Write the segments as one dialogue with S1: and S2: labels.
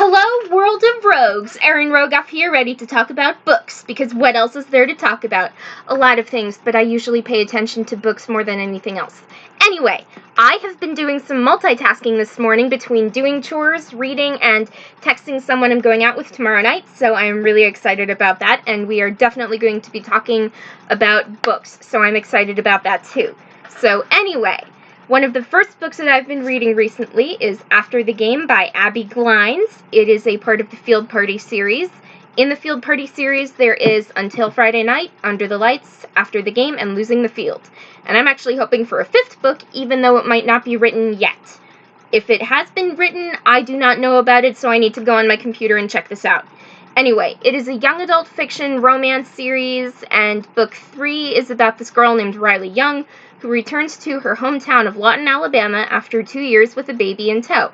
S1: Hello, World of Rogues! Erin Rogoff here, ready to talk about books, because what else is there to talk about? A lot of things, but I usually pay attention to books more than anything else. Anyway, I have been doing some multitasking this morning between doing chores, reading, and texting someone I'm going out with tomorrow night, so I'm really excited about that, and we are definitely going to be talking about books, so I'm excited about that too. So anyway, one of the first books that I've been reading recently is After the Game by Abby Glines. It is a part of the Field Party series. In the Field Party series, there is Until Friday Night, Under the Lights, After the Game, and Losing the Field. And I'm actually hoping for a fifth book, even though it might not be written yet. If it has been written, I do not know about it, so I need to go on my computer and check this out. Anyway, it is a young adult fiction romance series, and book 3 is about this girl named Riley Young, who returns to her hometown of Lawton, Alabama after 2 years with a baby in tow.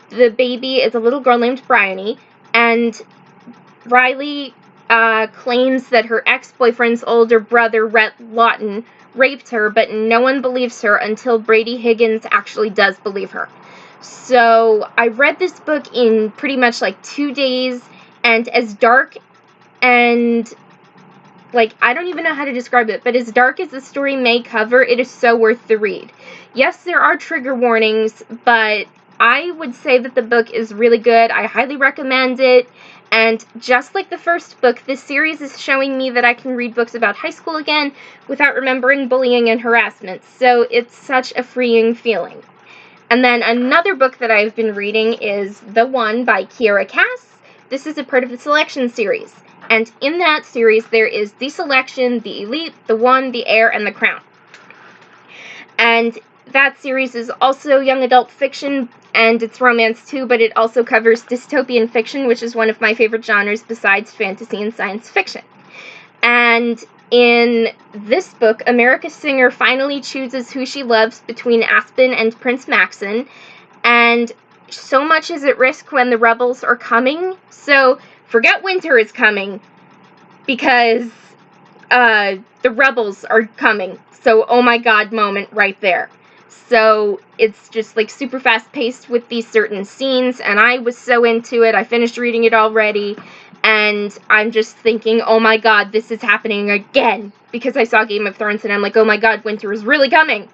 S1: The baby is a little girl named Bryony, and Riley claims that her ex-boyfriend's older brother, Rhett Lawton, raped her, but no one believes her until Brady Higgins actually does believe her. So I read this book in pretty much like 2 days, and as dark and I don't even know how to describe it, but as dark as the story may cover, it is so worth the read. Yes, there are trigger warnings, but I would say that the book is really good. I highly recommend it, and just like the first book, this series is showing me that I can read books about high school again without remembering bullying and harassment, so it's such a freeing feeling. And then another book that I've been reading is The One by Kiera Cass. This is a part of the Selection series. And in that series, there is The Selection, The Elite, The One, The Heir, and The Crown. And that series is also young adult fiction, and it's romance too, but it also covers dystopian fiction, which is one of my favorite genres besides fantasy and science fiction. And in this book, America Singer finally chooses who she loves between Aspen and Prince Maxon, and so much is at risk when the rebels are coming, so forget winter is coming, because the rebels are coming. So, oh my god moment right there. So, it's just like super fast paced with these certain scenes, and I was so into it. I finished reading it already, and I'm just thinking, oh my god, this is happening again, because I saw Game of Thrones, and I'm like, oh my god, winter is really coming.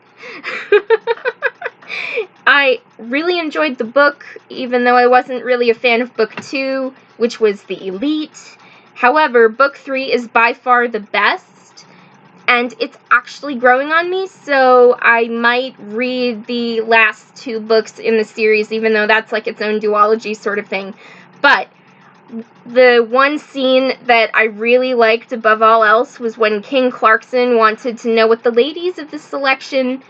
S1: I really enjoyed the book, even though I wasn't really a fan of book 2, which was The Elite. However, book 3 is by far the best, and it's actually growing on me, so I might read the last 2 books in the series, even though that's like its own duology sort of thing. But the one scene that I really liked above all else was when King Clarkson wanted to know what the ladies of the Selection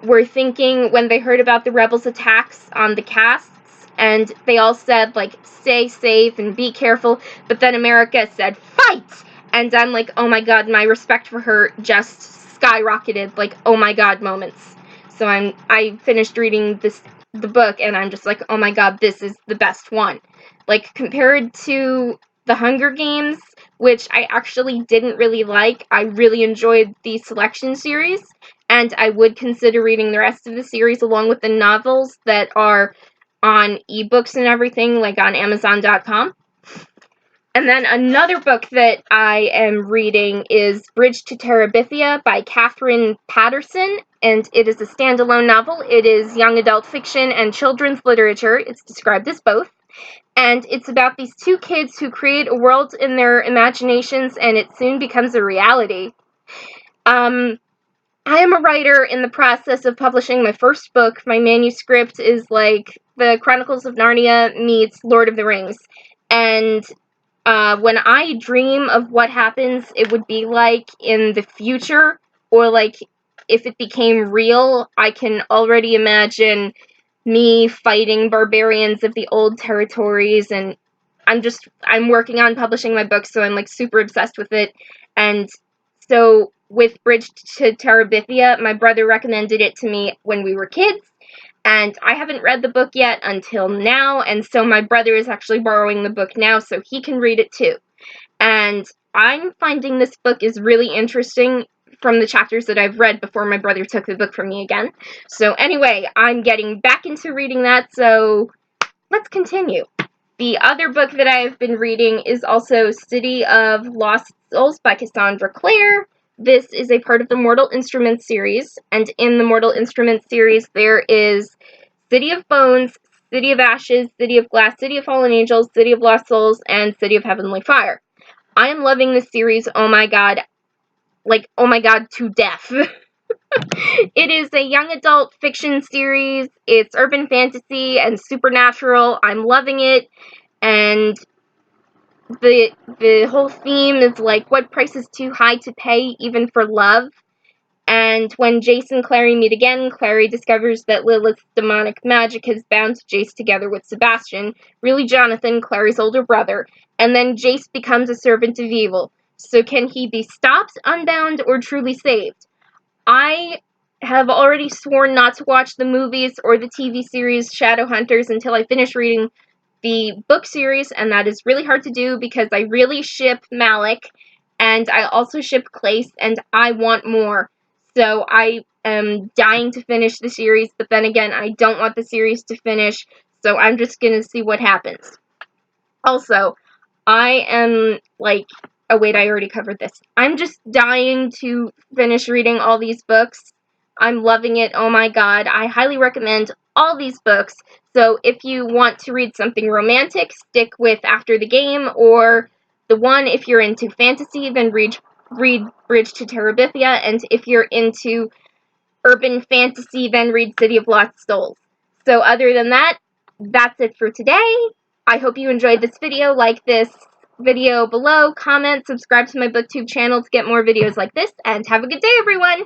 S1: were thinking when they heard about the rebels' attacks on the casts, and they all said, like, stay safe and be careful, but then America said, fight! And I'm like, oh my god, my respect for her just skyrocketed, like, oh my god moments. So I finished reading the book, and I'm just like, oh my god, this is the best one. Like, compared to The Hunger Games, which I actually didn't really like, I really enjoyed the Selection series, and I would consider reading the rest of the series along with the novels that are on ebooks and everything, like on Amazon.com. And then another book that I am reading is Bridge to Terabithia by Catherine Patterson, and it is a standalone novel. It is young adult fiction and children's literature. It's described as both. And it's about these 2 kids who create a world in their imaginations, and it soon becomes a reality. I am a writer in the process of publishing my first book. My manuscript is like the Chronicles of Narnia meets Lord of the Rings. And when I dream of what happens, it would be like in the future, or like if it became real, I can already imagine me fighting barbarians of the old territories, and I'm working on publishing my book, so I'm like super obsessed with it. And so with Bridge to Terabithia, my brother recommended it to me when we were kids, and I haven't read the book yet until now, and so my brother is actually borrowing the book now so he can read it too. And I'm finding this book is really interesting from the chapters that I've read before my brother took the book from me again. So anyway, I'm getting back into reading that, so let's continue. The other book that I have been reading is also City of Lost Souls by Cassandra Clare. This is a part of the Mortal Instruments series, and in the Mortal Instruments series there is City of Bones, City of Ashes, City of Glass, City of Fallen Angels, City of Lost Souls, and City of Heavenly Fire. I am loving this series, oh my god, to death. It is a young adult fiction series. It's urban fantasy and supernatural. I'm loving it. And the whole theme is like, what price is too high to pay even for love? And when Jace and Clary meet again, Clary discovers that Lilith's demonic magic has bound Jace together with Sebastian, really Jonathan, Clary's older brother, and then Jace becomes a servant of evil. So can he be stopped, unbound, or truly saved? I have already sworn not to watch the movies or the TV series Shadowhunters until I finish reading the book series, and that is really hard to do because I really ship Malik, and I also ship Clace, and I want more. So I am dying to finish the series, but then again, I don't want the series to finish, so I'm just gonna see what happens. Also, I am like, oh wait, I already covered this. I'm just dying to finish reading all these books. I'm loving it. Oh my god. I highly recommend all these books. So if you want to read something romantic, stick with After the Game, or the one if you're into fantasy, then read Bridge to Terabithia, and if you're into urban fantasy, then read City of Lost Souls. So other than that, that's it for today. I hope you enjoyed this video. Like this video below, comment, subscribe to my booktube channel to get more videos like this, and have a good day, everyone!